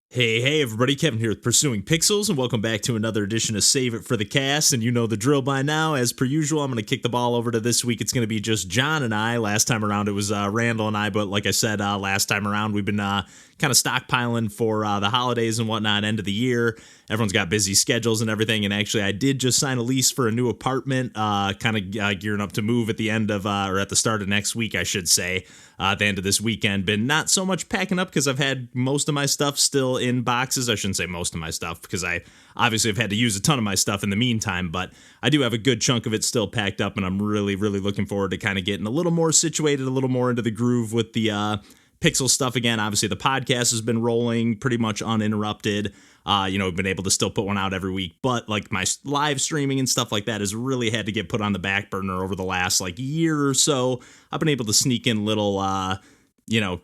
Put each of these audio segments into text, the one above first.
Hey, everybody, Kevin here with Pursuing Pixels, and welcome back to another edition of Save It for the Cast, and you know the drill by now. As per usual, I'm going to kick the ball over to this week. It's going to be just John and I. Last time around, it was Randall and I, but like I said, last time around, we've been kind of stockpiling for the holidays and whatnot, end of the year. Everyone's got busy schedules and everything, and actually, I did just sign a lease for a new apartment, kind of gearing up to move at the end of, or at the start of next week, I should say. At the end of this weekend, been not so much packing up because I've had most of my stuff still in boxes. I shouldn't say most of my stuff because I obviously have had to use a ton of my stuff in the meantime, but I do have a good chunk of it still packed up, and I'm really looking forward to kind of getting a little more situated, a little more into the groove with the Pixel stuff again. Obviously, the podcast has been rolling pretty much uninterrupted. We've been able to still put one out every week, but like my live streaming and stuff like that has really had to get put on the back burner over the last like year or so. I've been able to sneak in little,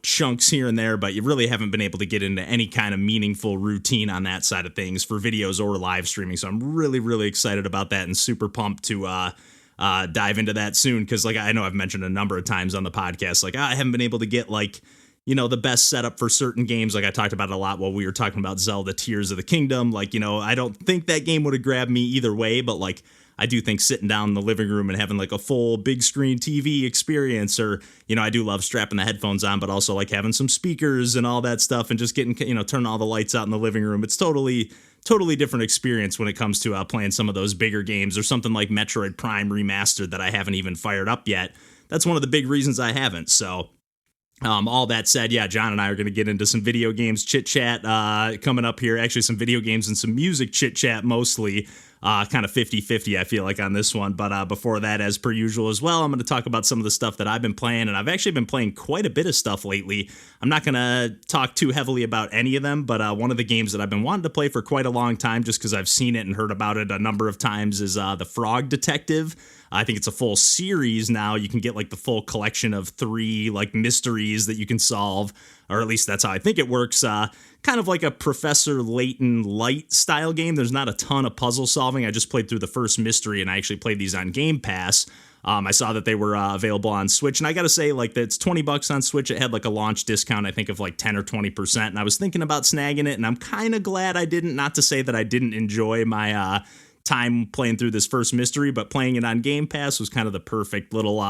chunks here and there, but you really haven't been able to get into any kind of meaningful routine on that side of things for videos or live streaming. So I'm really excited about that and super pumped to dive into that soon. Cause like, I know I've mentioned a number of times on the podcast, like I haven't been able to get like, the best setup for certain games. Like I talked about it a lot while we were talking about Zelda Tears of the Kingdom. Like, I don't think that game would have grabbed me either way, but like, I do think sitting down in the living room and having like a full big screen TV experience, or, I do love strapping the headphones on, but also like having some speakers and all that stuff and just getting, turning all the lights out in the living room. It's totally different experience when it comes to playing some of those bigger games or something like Metroid Prime Remastered that I haven't even fired up yet. That's one of the big reasons I haven't. So, all that said, yeah, John and I are going to get into some video games chit-chat coming up here. Actually, some video games and some music chit-chat mostly. Kind of 50-50, I feel like, on this one. But before that, as per usual as well, I'm going to talk about some of the stuff that I've been playing. And I've actually been playing quite a bit of stuff lately. I'm not going to talk too heavily about any of them, but one of the games that I've been wanting to play for quite a long time, just because I've seen it and heard about it a number of times, is The Frog Detective. I think it's a full series now. You can get like the full collection of 3 like mysteries that you can solve, or at least that's how I think it works. Kind of like a Professor Layton light style game. There's not a ton of puzzle solving. I just played through the first mystery, and I actually played these on Game Pass. I saw that they were available on Switch, and I gotta say, like, it's $20 on Switch. It had like a launch discount, I think, of like 10 or 20%, and I was thinking about snagging it, and I'm kind of glad I didn't. Not to say that I didn't enjoy my time playing through this first mystery, but playing it on Game Pass was kind of the perfect little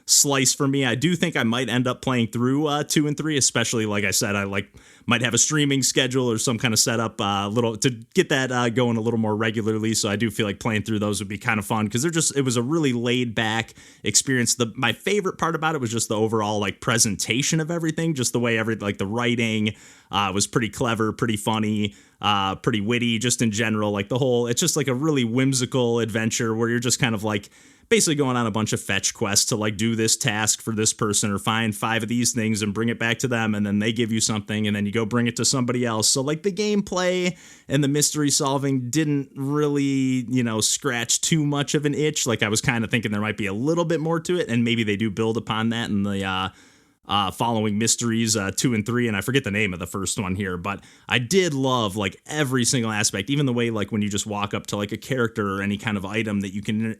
slice for me. I do think I might end up playing through 2 and 3, especially, like I said, I might have a streaming schedule or some kind of setup little to get that going a little more regularly. So I do feel like playing through those would be kind of fun, because it was a really laid back experience. My favorite part about it was just the overall like presentation of everything, just the way the writing was pretty clever, pretty funny, pretty witty, just in general. Like it's just like a really whimsical adventure where you're just kind of like basically going on a bunch of fetch quests to like do this task for this person or find 5 of these things and bring it back to them, and then they give you something and then you go bring it to somebody else. So like the gameplay and the mystery solving didn't really, scratch too much of an itch. Like I was kind of thinking there might be a little bit more to it, and maybe they do build upon that in the following mysteries 2 and 3, and I forget the name of the first one here, but I did love like every single aspect, even the way like when you just walk up to like a character or any kind of item that you can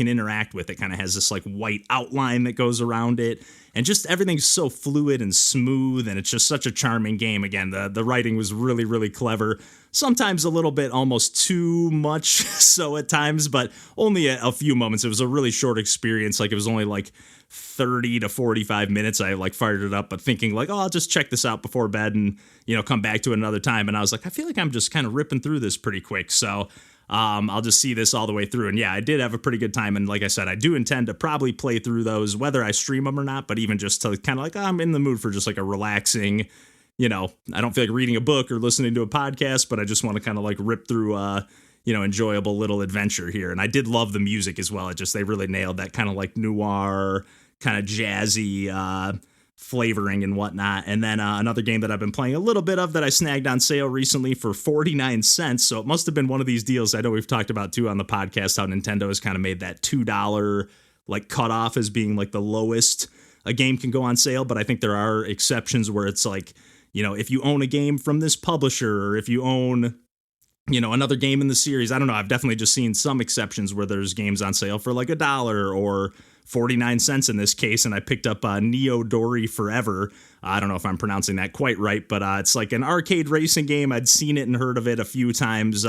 interact with, it kind of has this like white outline that goes around it, and just everything's so fluid and smooth, and it's just such a charming game. Again, the writing was really clever, sometimes a little bit almost too much so at times, but only a few moments. It was a really short experience. Like it was only like 30 to 45 minutes. I like fired it up, but thinking like, I'll just check this out before bed and, come back to it another time. And I was like, I feel like I'm just kind of ripping through this pretty quick. So I'll just see this all the way through. And yeah, I did have a pretty good time. And like I said, I do intend to probably play through those, whether I stream them or not, but even just to kind of like, I'm in the mood for just like a relaxing, I don't feel like reading a book or listening to a podcast, but I just want to kind of like rip through enjoyable little adventure here. And I did love the music as well. They really nailed that kind of like noir, kind of jazzy flavoring and whatnot. And then another game that I've been playing a little bit of that I snagged on sale recently for 49 cents. So it must have been one of these deals. I know we've talked about too on the podcast how Nintendo has kind of made that $2 like cutoff as being like the lowest a game can go on sale. But I think there are exceptions where it's like, if you own a game from this publisher, or if you own another game in the series, I don't know. I've definitely just seen some exceptions where there's games on sale for like $1 or 49 cents in this case, and I picked up Neodori Forever. I don't know if I'm pronouncing that quite right, but it's like an arcade racing game. I'd seen it and heard of it a few times,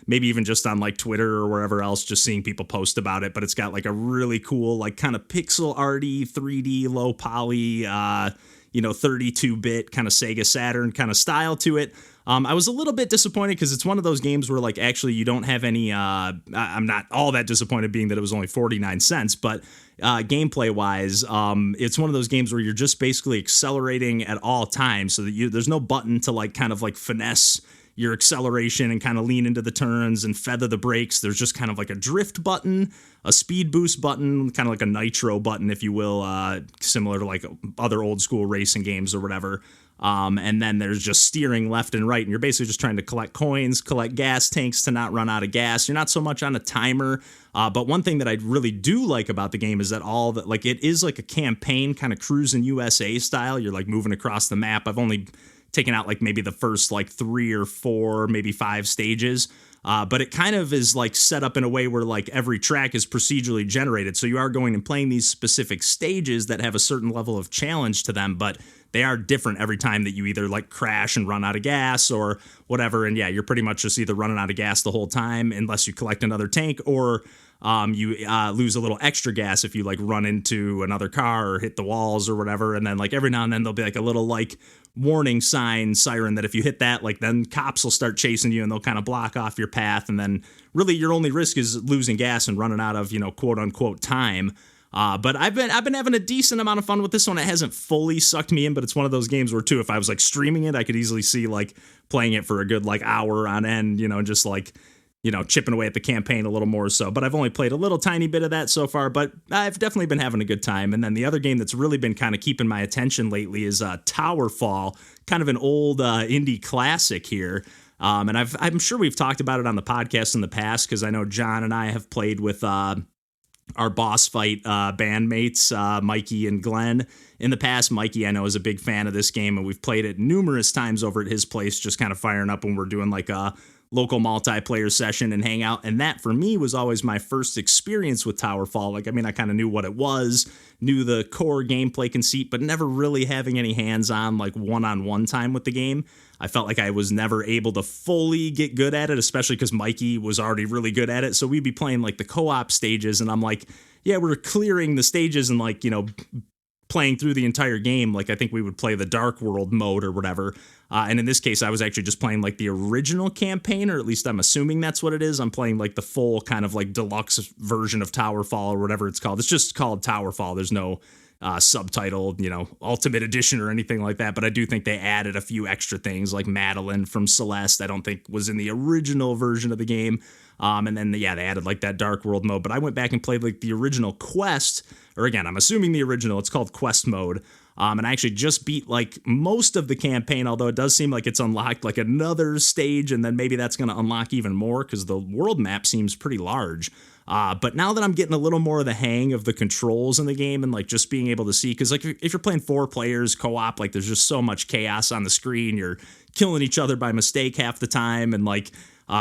maybe even just on like Twitter or wherever else, just seeing people post about it. But it's got like a really cool, like kind of pixel arty, 3D, low poly, 32-bit kind of Sega Saturn kind of style to it. I was a little bit disappointed because it's one of those games where like actually you don't have any, I'm not all that disappointed being that it was only 49 cents, but gameplay wise, it's one of those games where you're just basically accelerating at all times so that there's no button to like kind of like finesse your acceleration and kind of lean into the turns and feather the brakes. There's just kind of like a drift button, a speed boost button, kind of like a nitro button, if you will, similar to like other old school racing games or whatever. And then there's just steering left and right, and you're basically just trying to collect coins, collect gas tanks to not run out of gas. You're not so much on a timer, but one thing that I really do like about the game is that it is like a campaign kind of cruising USA style. You're like moving across the map. I've only taken out like maybe the first like 3 or 4, maybe 5 stages. But it kind of is like set up in a way where like every track is procedurally generated. So you are going and playing these specific stages that have a certain level of challenge to them, but they are different every time that you either like crash and run out of gas or whatever. And yeah, you're pretty much just either running out of gas the whole time unless you collect another tank, or you lose a little extra gas if you like run into another car or hit the walls or whatever. And then like every now and then there'll be like a little like warning siren that if you hit that, like then cops will start chasing you and they'll kind of block off your path. And then really your only risk is losing gas and running out of, quote unquote time. But I've been having a decent amount of fun with this one. It hasn't fully sucked me in, but it's one of those games where too, if I was like streaming it, I could easily see like playing it for a good like hour on end, just like, chipping away at the campaign a little more so. But I've only played a little tiny bit of that so far, but I've definitely been having a good time. And then the other game that's really been kind of keeping my attention lately is TowerFall, kind of an old indie classic here. And I'm sure we've talked about it on the podcast in the past, because I know John and I have played with our boss fight bandmates, Mikey and Glenn, in the past. Mikey, I know, is a big fan of this game, and we've played it numerous times over at his place, just kind of firing up when we're doing like a local multiplayer session and hang out. And that for me was always my first experience with TowerFall. Like, I mean, I kind of knew what it was, knew the core gameplay conceit, but never really having any hands-on like one-on-one time with the game. I felt like I was never able to fully get good at it, especially because Mikey was already really good at it. So we'd be playing like the co-op stages, and I'm like, yeah, we're clearing the stages and like, playing through the entire game. Like I think we would play the Dark World mode or whatever. And in this case, I was actually just playing like the original campaign, or at least I'm assuming that's what it is. I'm playing like the full kind of like deluxe version of TowerFall or whatever it's called. It's just called TowerFall. There's no subtitled, Ultimate Edition or anything like that. But I do think they added a few extra things like Madeline from Celeste. I don't think was in the original version of the game. And then, they added like that Dark World mode. But I went back and played like the original Quest, or again, I'm assuming the original. It's called Quest mode. And I actually just beat like most of the campaign, although it does seem like it's unlocked like another stage, and then maybe that's going to unlock even more because the world map seems pretty large. But now that I'm getting a little more of the hang of the controls in the game and like just being able to see, because like if you're playing 4 players co-op, like there's just so much chaos on the screen. You're killing each other by mistake half the time, and like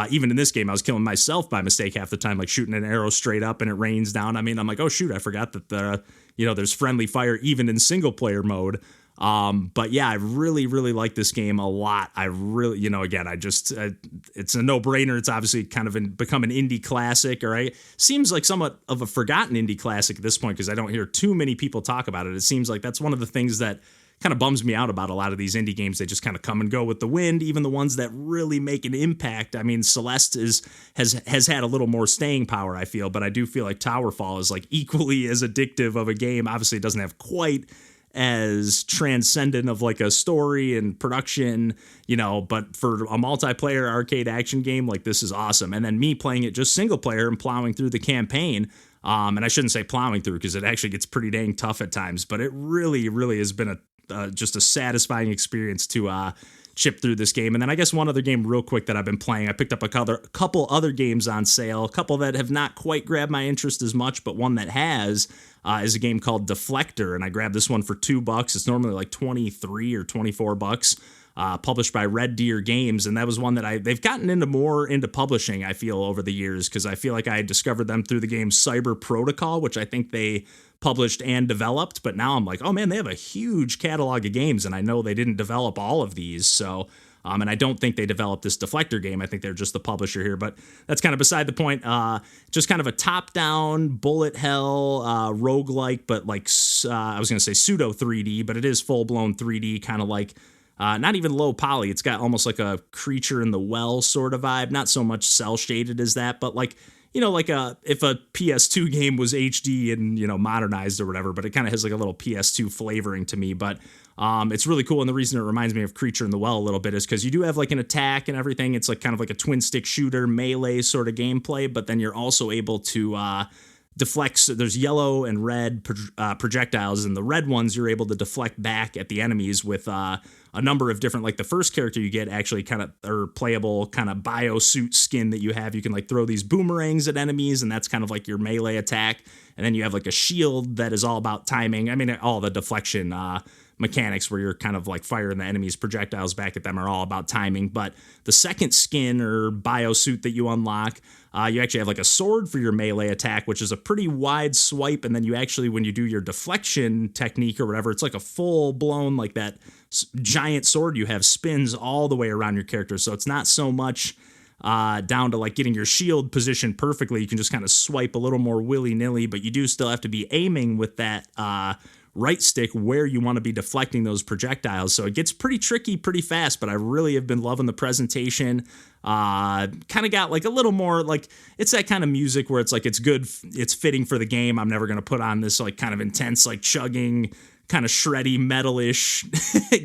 even in this game, I was killing myself by mistake half the time, like shooting an arrow straight up and it rains down. I mean, I'm like, oh shoot, I forgot that there's friendly fire even in single player mode. But yeah, I really, really like this game a lot. I really, again, it's a no-brainer. It's obviously kind of become an indie classic, all right? Seems like somewhat of a forgotten indie classic at this point because I don't hear too many people talk about it. It seems like that's one of the things that kind of bums me out about a lot of these indie games. They just kind of come and go with the wind, even the ones that really make an impact. I mean, Celeste has had a little more staying power, I feel, but I do feel like TowerFall is like equally as addictive of a game. Obviously, it doesn't have quite as transcendent of like a story and production, but for a multiplayer arcade action game, like this is awesome. And then me playing it just single player and plowing through the campaign. And I shouldn't say plowing through because it actually gets pretty dang tough at times, but it really, really has been just a satisfying experience to chip through this game. And then I guess one other game real quick that I've been playing, I picked up a couple other games on sale, a couple that have not quite grabbed my interest as much, but one that has is a game called Deflector, and I grabbed this one for $2. It's normally like 23 or 24 bucks. Published by Red Deer Games, and that was one that they've gotten into publishing, I feel, over the years, because I feel like I discovered them through the game Cyber Protocol, which I think they published and developed, but now I'm like, oh man, they have a huge catalog of games, and I know they didn't develop all of these, so and I don't think they developed this Deflector game. I think they're just the publisher here, but that's kind of beside the point. Just kind of a top-down bullet hell roguelike, but like I was going to say pseudo 3D, but it is full-blown 3D, kind of like not even low poly. It's got almost like a Creature in the Well sort of vibe. Not so much cel-shaded as that, but like, you know, like if a PS2 game was HD and, you know, modernized or whatever, but it kind of has like a little PS2 flavoring to me. But it's really cool. And the reason it reminds me of Creature in the Well a little bit is because you do have like an attack and everything. It's like kind of like a twin stick shooter, melee sort of gameplay, but then you're also able to deflects. There's yellow and red projectiles, and the red ones you're able to deflect back at the enemies with a number of different, like the first character you get actually kind of, or playable kind of biosuit skin that you have. You can like throw these boomerangs at enemies, and that's kind of like your melee attack. And then you have like a shield that is all about timing. I mean, all the deflection mechanics where you're kind of like firing the enemy's projectiles back at them are all about timing. But the second skin or biosuit that you unlock, you actually have like a sword for your melee attack, which is a pretty wide swipe. And then you actually, when you do your deflection technique or whatever, it's like a full blown, like that giant sword you have spins all the way around your character. So it's not so much down to like getting your shield positioned perfectly. You can just kind of swipe a little more willy-nilly, but you do still have to be aiming with that right stick where you want to be deflecting those projectiles. So it gets pretty tricky pretty fast, but I really have been loving the presentation. Kind of got like a little more like, it's that kind of music where it's like, it's good, it's fitting for the game. I'm never going to put on this like kind of intense, like chugging, kind of shreddy metal-ish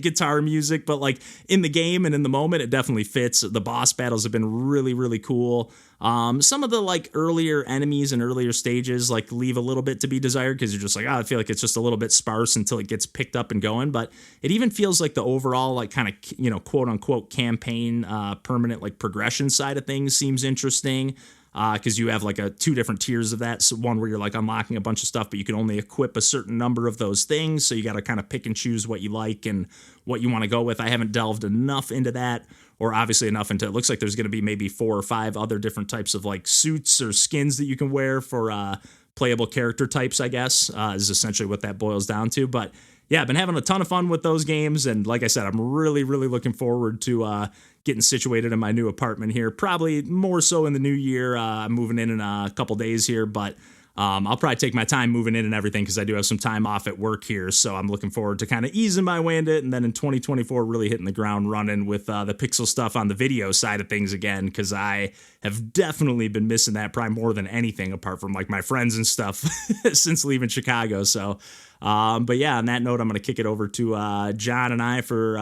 guitar music, but like in the game and in the moment, it definitely fits. The boss battles have been really, really cool. Some of the like earlier enemies and earlier stages like leave a little bit to be desired because you're just like, oh, I feel like it's just a little bit sparse until it gets picked up and going. But it even feels like the overall like kind of, you know, quote unquote campaign permanent like progression side of things seems interesting. Because you have like two different tiers of that. So one where you're like unlocking a bunch of stuff, but you can only equip a certain number of those things. So you got to kind of pick and choose what you like and what you want to go with. I haven't delved enough into that, or obviously enough into, it looks like there's going to be maybe 4 or 5 other different types of like suits or skins that you can wear for playable character types, I guess, is essentially what that boils down to. But yeah, I've been having a ton of fun with those games. And like I said, I'm really, really looking forward to getting situated in my new apartment here. Probably more so in the new year. I'm moving in a couple days here, but I'll probably take my time moving in and everything because I do have some time off at work here. So I'm looking forward to kind of easing my way into it. And then in 2024, really hitting the ground running with the pixel stuff on the video side of things again, because I have definitely been missing that probably more than anything apart from like my friends and stuff since leaving Chicago. So but yeah, on that note, I'm going to kick it over to John and I for,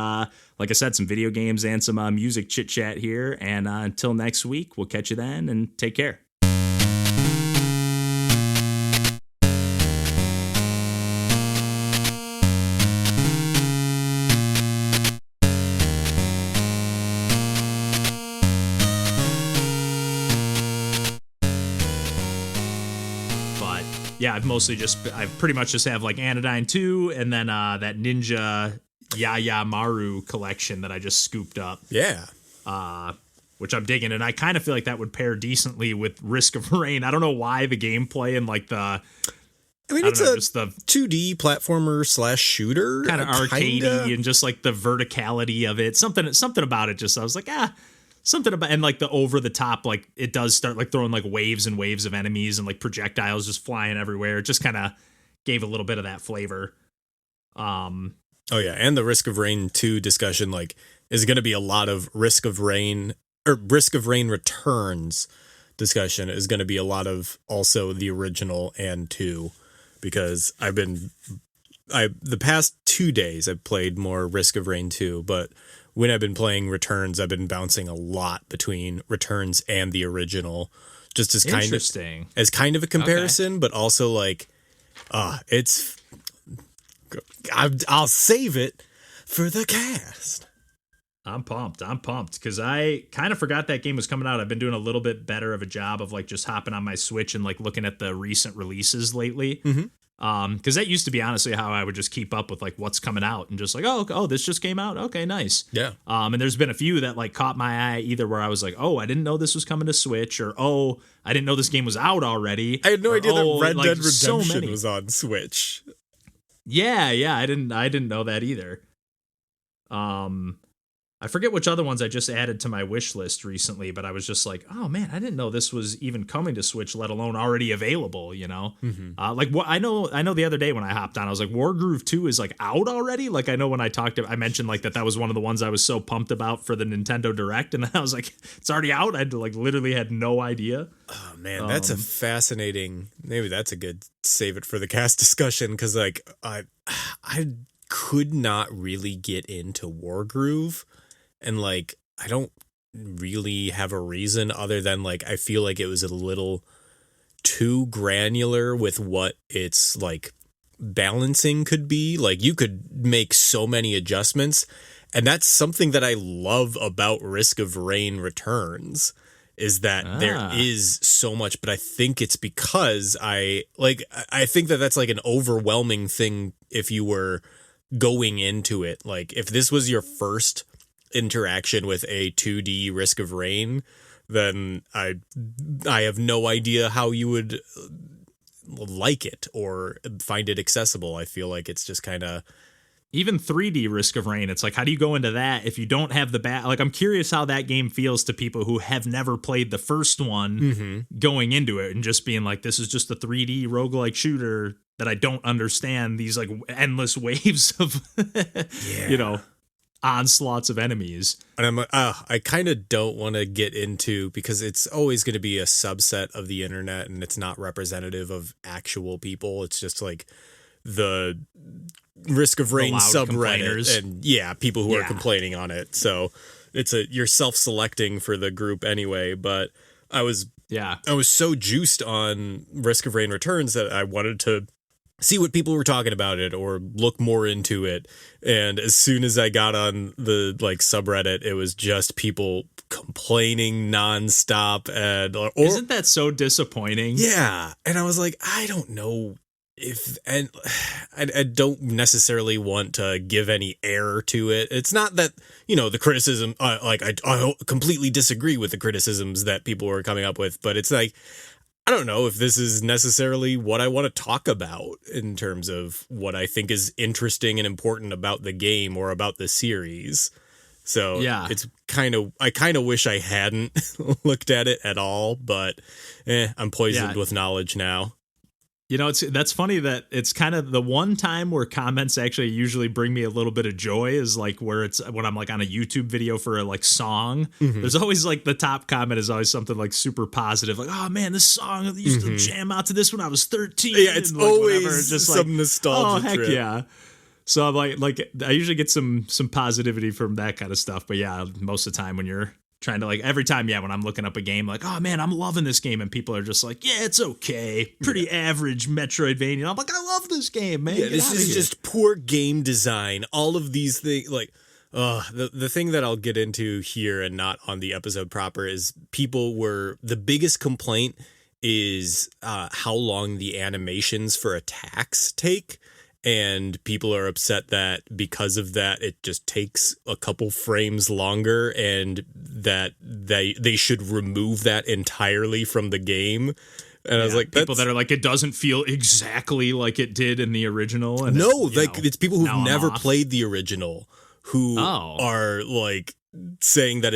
like I said, some video games and some music chit chat here. And until next week, we'll catch you then and take care. Yeah, I've pretty much just have like Anodyne 2 and then that Ninja Yaya Maru collection that I just scooped up. Yeah. Which I'm digging, and I kind of feel like that would pair decently with Risk of Rain. I don't know why the gameplay and like the... I mean, it's just the 2D platformer / shooter. Kind of arcadey and just like the verticality of it. Something about it just, I was like, something about, and like the over the top, like it does start like throwing like waves and waves of enemies and like projectiles just flying everywhere. It just kind of gave a little bit of that flavor. Oh yeah, and the Risk of Rain 2 discussion like is going to be a lot of Risk of Rain Returns discussion is going to be a lot of also the original and 2, because the past 2 days I've played more Risk of Rain 2, but when I've been playing Returns, I've been bouncing a lot between Returns and the original, just as kind of a comparison, but also like, I'll save it for the cast. I'm pumped because I kind of forgot that game was coming out. I've been doing a little bit better of a job of like just hopping on my Switch and like looking at the recent releases lately. Mm-hmm. Because that used to be honestly how I would just keep up with like what's coming out and just like, oh, this just came out. Okay, nice. Yeah. And there's been a few that like caught my eye either where I was like, oh, I didn't know this was coming to Switch, or oh, I didn't know this game was out already. I had no idea that Red like, Dead Redemption was on Switch. Yeah, I didn't know that either. I forget which other ones I just added to my wish list recently, but I was just like, oh man, I didn't know this was even coming to Switch, let alone already available, you know? Mm-hmm. Like what I know the other day when I hopped on, I was like, Wargroove 2 is like out already? Like I know when I mentioned like that was one of the ones I was so pumped about for the Nintendo Direct, and then I was like, it's already out? I like literally had no idea. Oh man, that's a fascinating, maybe that's a good save it for the cast discussion, because like I could not really get into Wargroove. And, like, I don't really have a reason other than, like, I feel like it was a little too granular with what its, like, balancing could be. Like, you could make so many adjustments. And that's something that I love about Risk of Rain Returns, is that there is so much. But I think it's because I think that that's, like, an overwhelming thing if you were going into it. Like, if this was your first interaction with a 2D Risk of Rain, then I have no idea how you would like it or find it accessible. I feel like it's just kind of even 3D Risk of Rain. It's like, how do you go into that if you don't have the like, I'm curious how that game feels to people who have never played the first one going into it and just being like, this is just a 3D roguelike shooter that I don't understand these like endless waves of you know, onslaughts of enemies. And I'm like, I kind of don't want to get into, because it's always going to be a subset of the internet and it's not representative of actual people. It's just like the Risk of Rain subreddit and people who are complaining on it. So you're self-selecting for the group anyway. But I was so juiced on Risk of Rain Returns that I wanted to see what people were talking about it or look more into it. And as soon as I got on the like subreddit, it was just people complaining nonstop. And isn't that so disappointing? Yeah. And I was like, I don't know if, and I don't necessarily want to give any air to it. It's not that, you know, the criticism, I completely disagree with the criticisms that people were coming up with, but it's like, I don't know if this is necessarily what I want to talk about in terms of what I think is interesting and important about the game or about the series. So it's I kind of wish I hadn't looked at it at all, but I'm poisoned with knowledge now. You know, that's funny that it's kind of the one time where comments actually usually bring me a little bit of joy is like when I'm like on a YouTube video for a like song. There's always like the top comment is always something like super positive, like, oh man, this song I used to jam out to this when I was 13. Yeah, it's like, always just some like, nostalgia. Oh heck trip. yeah. So I'm like I usually get some positivity from that kind of stuff. But yeah, most of the time when you're trying to like every time, when I'm looking up a game, like, oh man, I'm loving this game, and people are just like, yeah, it's okay, pretty average Metroidvania. I'm like, I love this game, man. Yeah, this is just poor game design. All of these things, like, the thing that I'll get into here and not on the episode proper is the biggest complaint is how long the animations for attacks take. And people are upset that because of that, it just takes a couple frames longer, and that they should remove that entirely from the game. And I was like, people that are like, it doesn't feel exactly like it did in the original. And it's people who've never played the original who are like saying that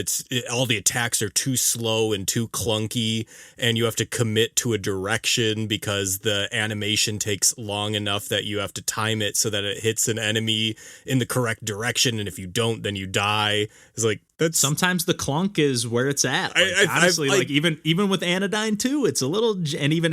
all the attacks are too slow and too clunky, and you have to commit to a direction because the animation takes long enough that you have to time it so that it hits an enemy in the correct direction, and if you don't, then you die. It's like, that's sometimes the clunk is where it's at. Like, honestly, like even with Anodyne 2, it's a little, and even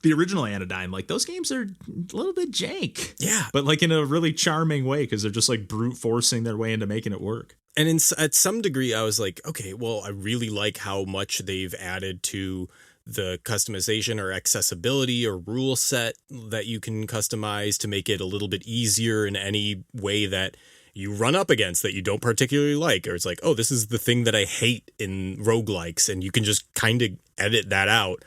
the original Anodyne, like those games are a little bit jank. Yeah, but like in a really charming way, because they're just like brute forcing their way into making it work. And at some degree, I was like, okay, well, I really like how much they've added to the customization or accessibility or rule set that you can customize to make it a little bit easier in any way that you run up against that you don't particularly like. Or it's like, oh, this is the thing that I hate in roguelikes, and you can just kind of edit that out.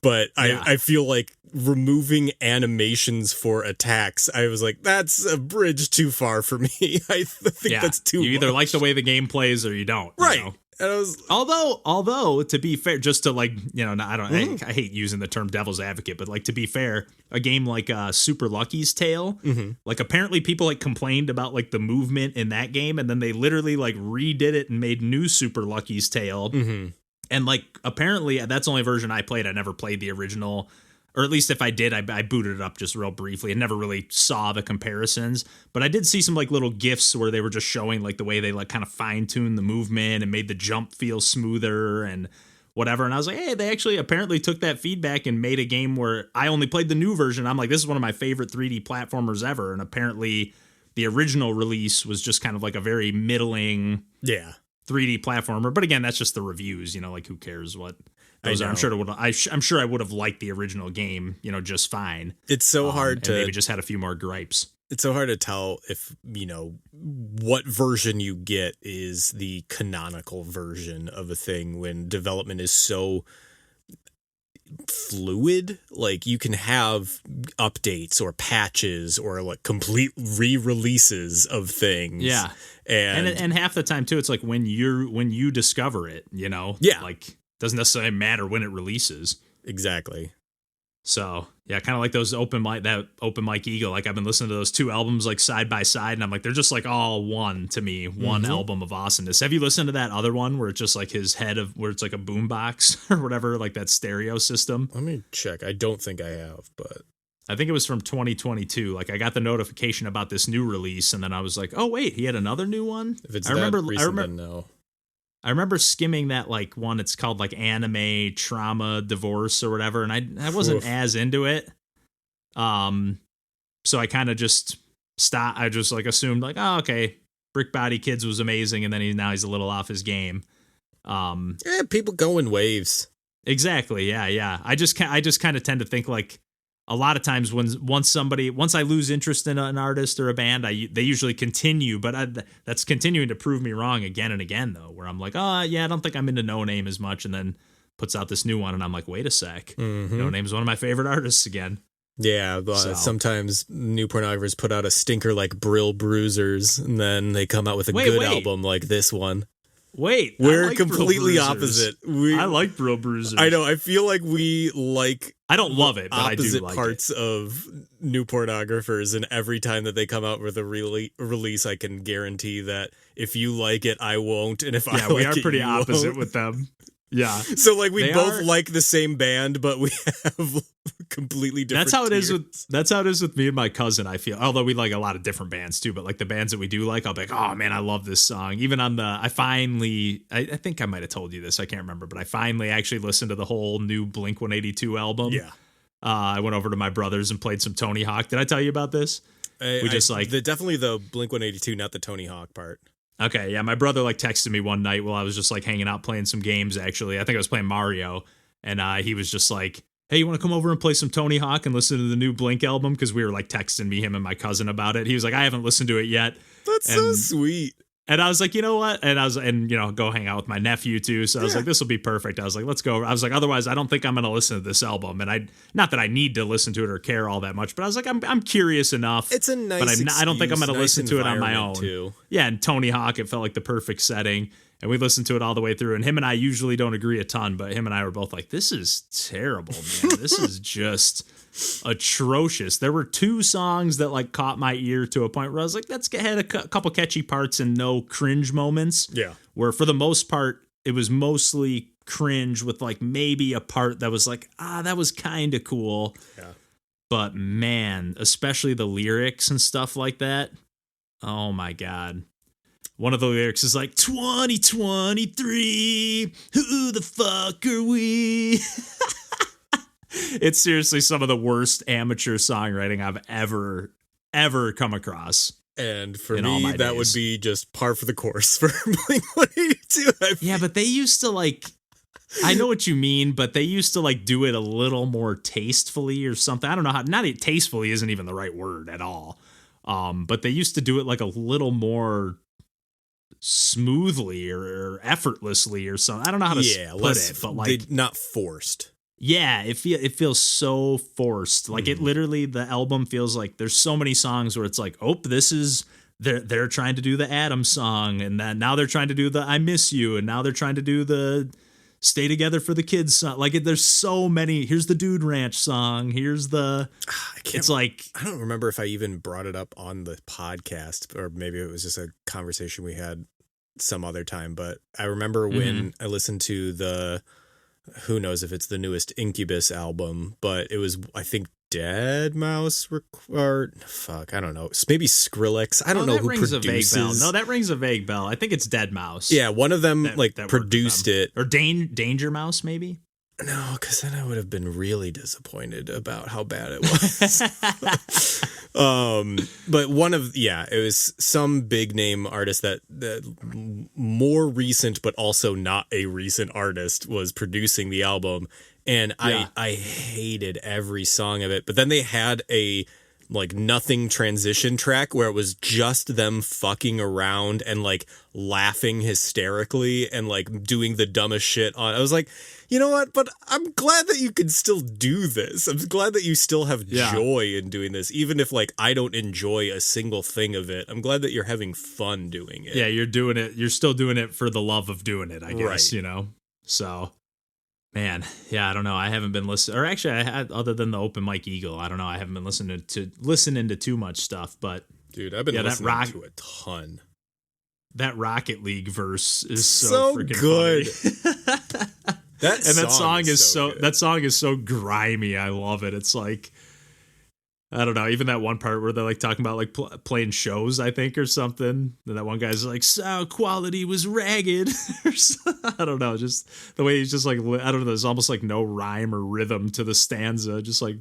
But Yeah. I feel like removing animations for attacks, I was like, that's a bridge too far for me. I think that's too You either much. like the way the game plays or you don't. You Right. know? And I was, Although to be fair, just to like, you know, I don't, I hate using the term devil's advocate, but like to be fair, a game like Super Lucky's Tale, like apparently people like complained about like the movement in that game, and then they literally like redid it and made new Super Lucky's Tale, and like apparently that's the only version I played. I never played the original. Or at least if I did, I booted it up just real briefly and never really saw the comparisons. But I did see some like little GIFs where they were just showing like the way they like kind of fine-tuned the movement and made the jump feel smoother and whatever. And I was like, hey, they actually apparently took that feedback and made a game where I only played the new version. I'm like, this is one of my favorite 3D platformers ever. And apparently the original release was just kind of like a very middling 3D platformer. But again, that's just the reviews, you know, like who cares what those are. I'm sure I would have liked the original game, you know, just fine. it's so hard to maybe just had a few more gripes. It's so hard to tell if, you know, what version you get is the canonical version of a thing when development is so fluid. Like you can have updates or patches or like complete re-releases of things. Yeah. And half the time too, it's like when you discover it, you know, like doesn't necessarily matter when it releases. Exactly. So yeah, kind of like those open mic Eagle. Like I've been listening to those two albums like side by side, and I'm like, they're just like all one to me, one album of awesomeness. Have you listened to that other one where it's just like his head of where it's like a boombox or whatever, like that stereo system? Let me check. I don't think I have, but I think it was from 2022. Like I got the notification about this new release, and then I was like, oh wait, he had another new one. If it's recent, then no. I remember skimming that like one. It's called like Anime Trauma Divorce or whatever, and I wasn't as into it. So I kind of just stopped. I just like assumed like, oh okay, Brick Body Kids was amazing, and then now he's a little off his game. People go in waves. Exactly. Yeah. I just kind of tend to think like a lot of times once I lose interest in an artist or a band, they usually continue, but that's continuing to prove me wrong again and again though, where I'm like, oh yeah, I don't think I'm into No Name as much, and then puts out this new one, and I'm like, wait a sec, No Name's one of my favorite artists again. Yeah, but sometimes new pornographers put out a stinker like Brill Bruisers, and then they come out with a good album like this one. Wait, we're like completely opposite. I like Brill Bruisers. I know. I feel like we like. I don't love it, but I do like parts of new pornographers, and every time that they come out with a release, I can guarantee that if you like it, I won't, and if I like we are it, pretty you opposite won't. with them. Yeah. So like we both like the same band, but we have completely different. That's how it is with me and my cousin, I feel. Although we like a lot of different bands too, but like the bands that we do like, I'll be like, oh man, I love this song. Even on I think I might have told you this, I can't remember, but I finally actually listened to the whole new Blink-182 album. Yeah. I went over to my brother's and played some Tony Hawk. Did I tell you about this? Definitely the Blink-182, not the Tony Hawk part. Okay, yeah, my brother like texted me one night while I was just like hanging out playing some games. Actually, I think I was playing Mario, and he was just like, "Hey, you want to come over and play some Tony Hawk and listen to the new Blink album?" Because we were like texting him and my cousin about it. He was like, "I haven't listened to it yet." That's so sweet. And I was like, you know what? And you know, go hang out with my nephew too. So I was like, this will be perfect. I was like, let's go. I was like, otherwise, I don't think I'm going to listen to this album. And not that I need to listen to it or care all that much, but I was like, I'm curious enough. It's a nice, but I don't think I'm going to listen to it on my own. Too. Yeah, and Tony Hawk, it felt like the perfect setting. And we listened to it all the way through. And him and I usually don't agree a ton, but him and I were both like, this is terrible, man. This is just atrocious. There were two songs that like caught my ear to a point where I was like, that's had a couple catchy parts and no cringe moments. Yeah. Where for the most part, it was mostly cringe with like maybe a part that was like, that was kind of cool. Yeah. But man, especially the lyrics and stuff like that. Oh my God. One of the lyrics is like, 2023, who the fuck are we? It's seriously some of the worst amateur songwriting I've ever come across. And for me, that would be just par for the course for Blink-182. Yeah, but they used to like, I know what you mean, but they used to like do it a little more tastefully or something. I don't know how, not tastefully isn't even the right word at all. But they used to do it like a little more smoothly or effortlessly or something. I don't know how to put it, but like not forced. Yeah, it feels so forced. Like it literally, the album feels like there's so many songs where it's like, oh, this is they're trying to do the Adam song, and then now they're trying to do the I Miss You, and now they're trying to do the Stay Together for the Kids song. Like there's so many. Here's the Dude Ranch song. Here's the. It's like I don't remember if I even brought it up on the podcast, or maybe it was just a conversation we had some other time. But I remember when I listened to the. Who knows if it's the newest Incubus album, but it was, I think, Dead Mouse or fuck, I don't know. Maybe Skrillex. I don't know who produces. A vague bell. No, that rings a vague bell. I think it's Dead Mouse. Yeah, one of them that produced it. Or Danger Mouse, maybe? No, because then I would have been really disappointed about how bad it was. But it was some big name artist that more recent, but also not a recent artist was producing the album. And I hated every song of it. But then they had a like nothing transition track where it was just them fucking around and like laughing hysterically and like doing the dumbest shit on. I was like, you know what? But I'm glad that you can still do this. I'm glad that you still have joy in doing this, even if like I don't enjoy a single thing of it. I'm glad that you're having fun doing it. Yeah, you're doing it. You're still doing it for the love of doing it, I guess, you know? So, man, yeah, I don't know. I haven't been listening, or actually I had, other than the Open Mike Eagle, I don't know. I haven't been listening to too much stuff, but dude, I've been listening to a ton. That Rocket League verse is so freaking good. That song is so grimy. I love it. It's like, I don't know, even that one part where they're like talking about like playing shows, I think, or something. And that one guy's like, sound quality was ragged. I don't know, just the way he's just like, I don't know, there's almost like no rhyme or rhythm to the stanza, just like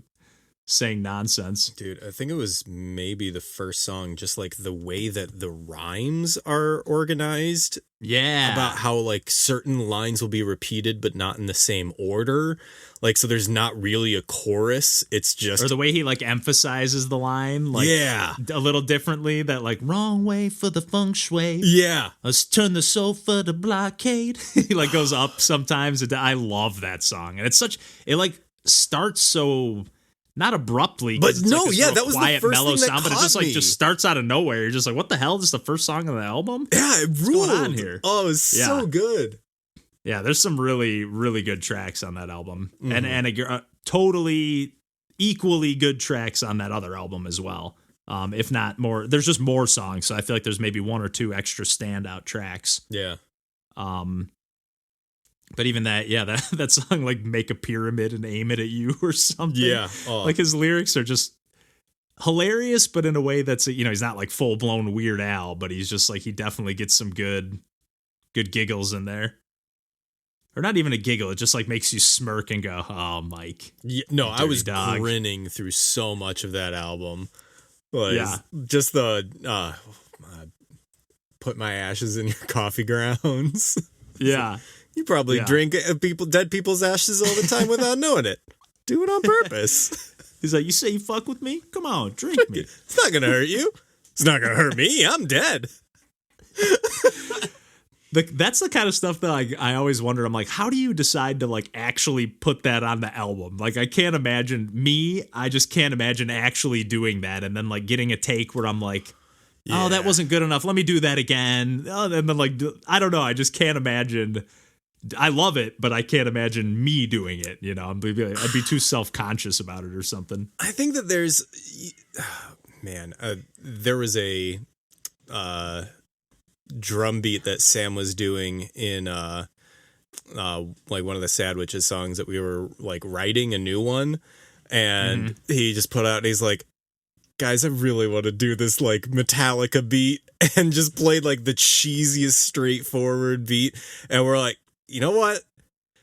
saying nonsense. Dude, I think it was maybe the first song, just like the way that the rhymes are organized. Yeah. About how like certain lines will be repeated but not in the same order. Like, so there's not really a chorus. It's just, or the way he like emphasizes the line, like a little differently. That like wrong way for the feng shui. Yeah, let's turn the sofa to blockade. He like goes up sometimes. I love that song, and it's such. It like starts so not abruptly, but no, like that was quiet, the first mellow thing that sound. But it just me. just starts out of nowhere. You're just like, what the hell? This is the first song on the album. Yeah, it ruled. What's going on here? Oh, it was so good. Yeah, there's some really, really good tracks on that album, and totally equally good tracks on that other album as well. If not more, there's just more songs, so I feel like there's maybe one or two extra standout tracks. Yeah. But even that, that song like "Make a Pyramid and Aim It at You" or something. Yeah. Oh. Like his lyrics are just hilarious, but in a way that's, you know, he's not like full blown Weird Al, but he's just like, he definitely gets some good giggles in there. Or not even a giggle, it just like makes you smirk and go, "Oh, Mike." Yeah, no, I was dog. grinning through so much of that album. Like, just the put my ashes in your coffee grounds. Yeah. You probably drink dead people's ashes all the time without knowing it. Do it on purpose. He's like, you say you fuck with me? Come on, drink me. It's not going to hurt you. It's not going to hurt me. I'm dead. That's the kind of stuff that I always wondered. I'm like, how do you decide to like actually put that on the album? Like, I can't imagine I just can't imagine actually doing that and then like getting a take where I'm like, oh, that wasn't good enough. Let me do that again. Oh, and then like, I don't know. I just can't imagine. I love it, but I can't imagine me doing it. You know, I'd be too self-conscious about it or something. I think that there's, there was a drum beat that Sam was doing in like one of the Sad Witches songs that we were like writing a new one, and he just put out, and he's like, guys, I really want to do this like Metallica beat, and just played like the cheesiest straightforward beat, and we're like, you know what?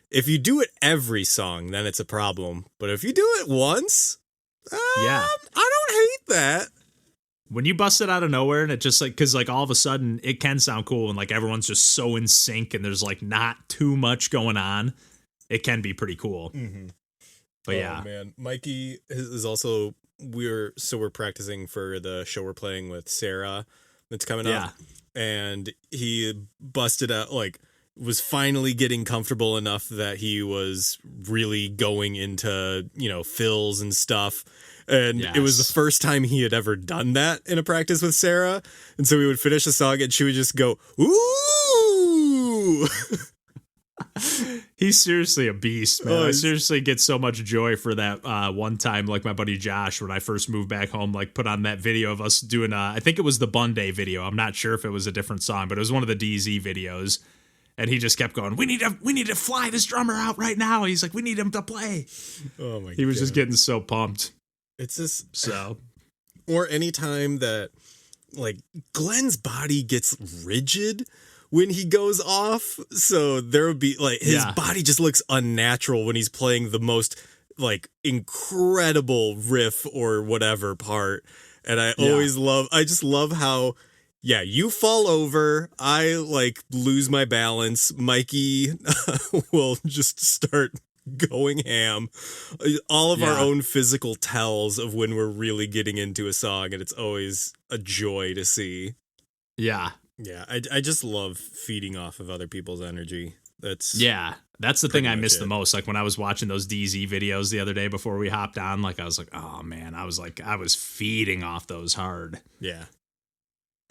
If you do it every song, then it's a problem. But if you do it once, I don't hate that. When you bust it out of nowhere and it just like, because like all of a sudden it can sound cool and like everyone's just so in sync and there's like not too much going on, it can be pretty cool. Mm-hmm. But yeah, man, Mikey is also, we're practicing for the show we're playing with Sarah that's coming up, and he busted out like, was finally getting comfortable enough that he was really going into, fills and stuff. And it was the first time he had ever done that in a practice with Sarah. And so we would finish a song and she would just go, ooh. He's seriously a beast, man. I seriously get so much joy for that one time, like my buddy Josh, when I first moved back home, like put on that video of us doing, I think it was the Bunday video. I'm not sure if it was a different song, but it was one of the DZ videos. And he just kept going, we need to fly this drummer out right now. He's like, we need him to play. Oh my God. He was just getting so pumped. It's just so. Or anytime that like Glenn's body gets rigid when he goes off. So there would be like his body just looks unnatural when he's playing the most like incredible riff or whatever part. And I just love how, you fall over. I like lose my balance. Mikey will just start going ham. All of our own physical tells of when we're really getting into a song. And it's always a joy to see. Yeah. Yeah. I just love feeding off of other people's energy. That's the thing I miss the most. Like when I was watching those DZ videos the other day before we hopped on, like I was like, oh man, I was feeding off those hard. Yeah.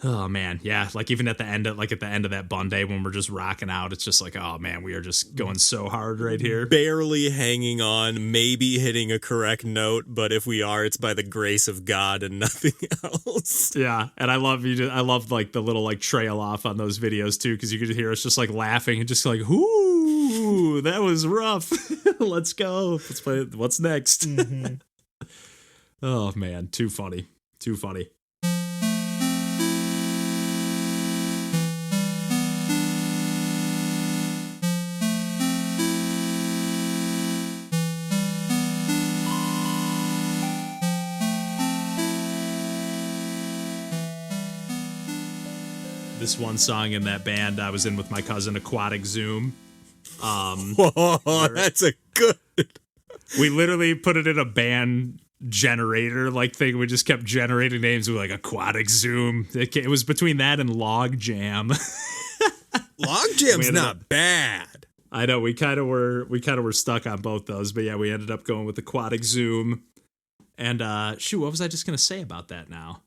Oh man, yeah. Like even at the end of that Bunday when we're just rocking out, it's just like, oh man, we are just going so hard right here. Barely hanging on, maybe hitting a correct note, but if we are, it's by the grace of God and nothing else. Yeah, and I love like the little like trail off on those videos too, because you could hear us just like laughing and just like, ooh, that was rough. Let's go. Let's play. What's next? Mm-hmm. Oh man, too funny. This one song in that band I was in with my cousin, Aquatic Zoom. Whoa, that's a good. We literally put it in a band generator like thing. We just kept generating names. We were like Aquatic Zoom. It was between that and Log Jam. Log Jam's not bad. I know we kind of were stuck on both those, but yeah, we ended up going with Aquatic Zoom. And what was I just gonna say about that now?